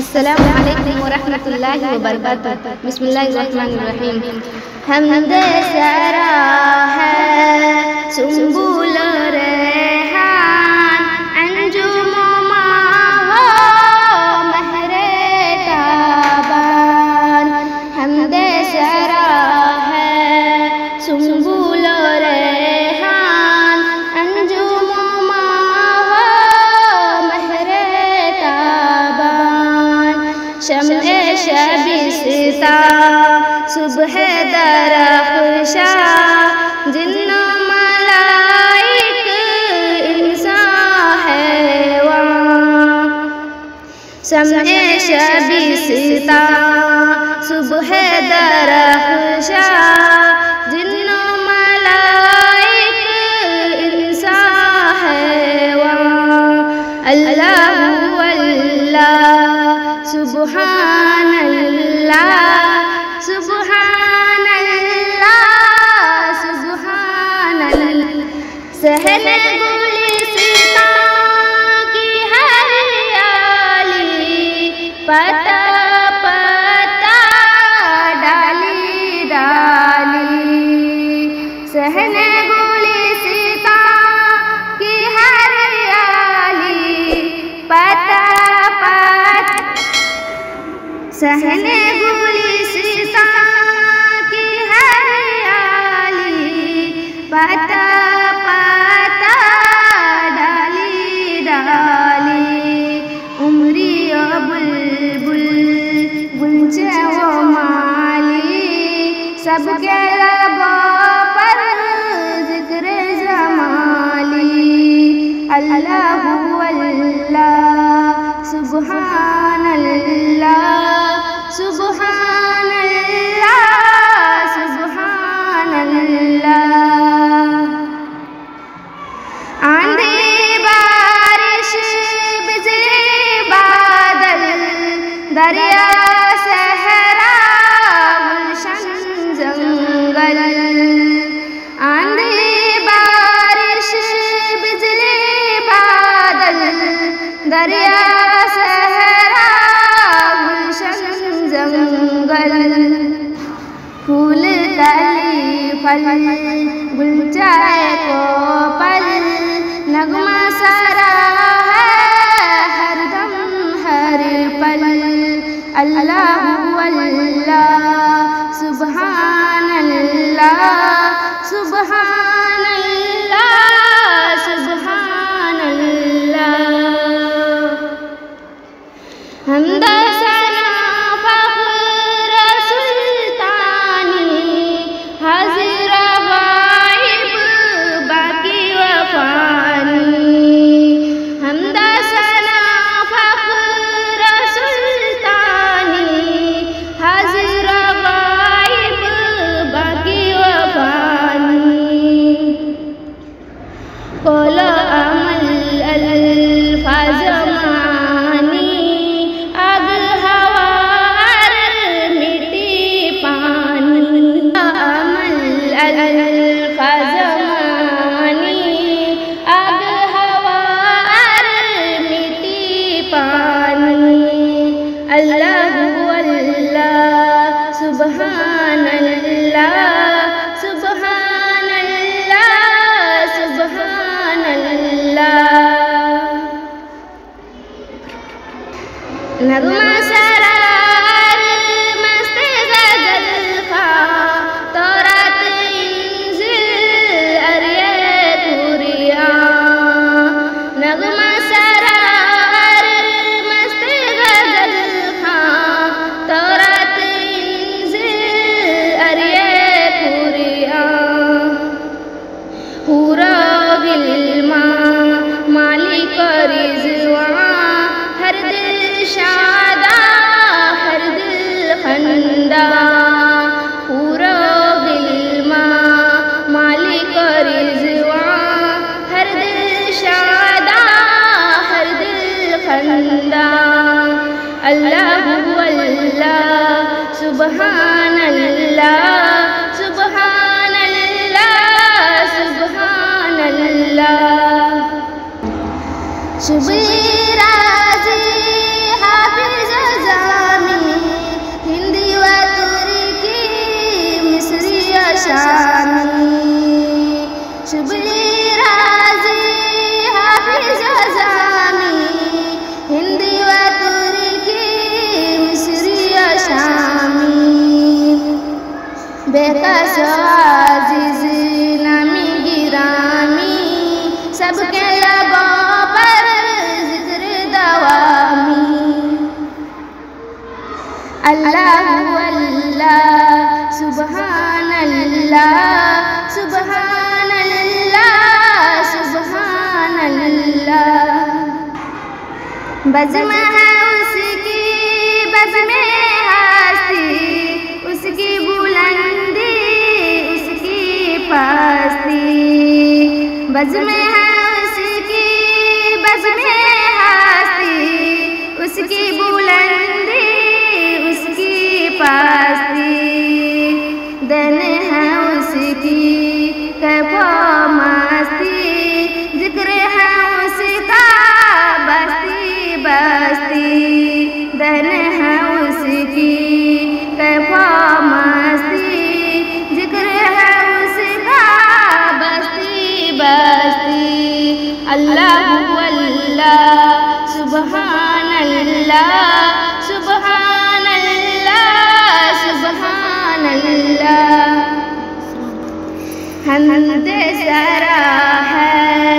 अस्सलामु अलैकुम वरहमतुल्लाहि वबरकातुहू। बिस्मिल्लाहिर्रहमानिर्रहीम। हमद सरा है सुंबुल रेहान अंजुम माहो महरे ताबान। हमद सरा है सुंबुल रेहान अंजुम माहो महरे ताबान। शम्ए शबिस्ता सुबह दरख्शा जिन्नो मलाइक इंसान हैवान। शम्ए शबिस्ता सुबह दरख्शा जिन्नो मलाइक इंसान हैवान। अल्लाहु अल्लाह सुब्हानल्लाह सुब्हानल्लाह सुब्हानल्लाह। सहन गुलिस्तां की हरियाली पता पता डाली डाली। सहन गुलिस्तां की हरियाली पता पता। सहन गुलिस्तां की हरियाली पता पता डाली डाली। उमरी बुलबुल गुंजे वो माली सबके लबों पर जिक्र जमाली। अल्लाहु अल्लाह सुब्हानल्लाह सुब्हानल्लाह सुब्हानल्लाह। आंधी बारिश बिजली बादल दरिया सहरा गुलशन जंगल। आंधी बारिश बिजली बादल दरिया सहरा गुलशन जंगल। फूल कली फल गुलचाए को पल नगमा सारा है हरदम हर पल। अल्लाहु अल्लाह सुब्हानल्लाह सुब्हानल्लाह सुब्हानल्लाह। हमद सना फख्र सुल्तानी हाजिर गाइब बाकी वफानी। हमद सना फख्र सुल्तानी हाजिर गाइब बाकी वफानी। कोलो अमल अल्फाज सुब्हानल्लाह सुब्हानल्लाह सुब्हानल्लाह। नगमा सरार मस्त गजल खा तौरात इंजिल अरिए कुरिया। नगमा सरार मस्त गजल खा तौरात पूरा गिल्मा मालिक रिज़वा हर दिल शादा हर दिल खंदा। पूरा गिल्मा मालिक रिज़वा हर दिल शादा हर दिल खंदा। अल्लाहु अल्लाह सुब्हानल्लाह सुब्हानल्लाह सुब्हानल्लाह। शुभ राज़ी हाफ़िज़ आज़िज़ नामी गिरामी, सबके लबों पर ज़िक्र दवामी। अल्लाहु अल्लाह सुबहान अल्लाह, सुबहान अल्लाह, सुबहान अल्लाह। बज़्म है उसकी, बज़्म हस्ती, उसकी बुलंदी, उसकी पस्ती। बज़्म है उसकी, बज़्म हस्ती, उसकी बुलंदी, उसकी पस्ती। दिन है उसकी कैफो मस्ती, जिक्र है उसका बस्ती बस्ती। दिन है उसकी कैफो मस्ती, जिक्र है उसका बस्ती बस्ती। अल्लाहु अल्लाह सुबहान अल्लाह, सुबहान अल्लाह, सुबहान अल्लाह। हमद सरा है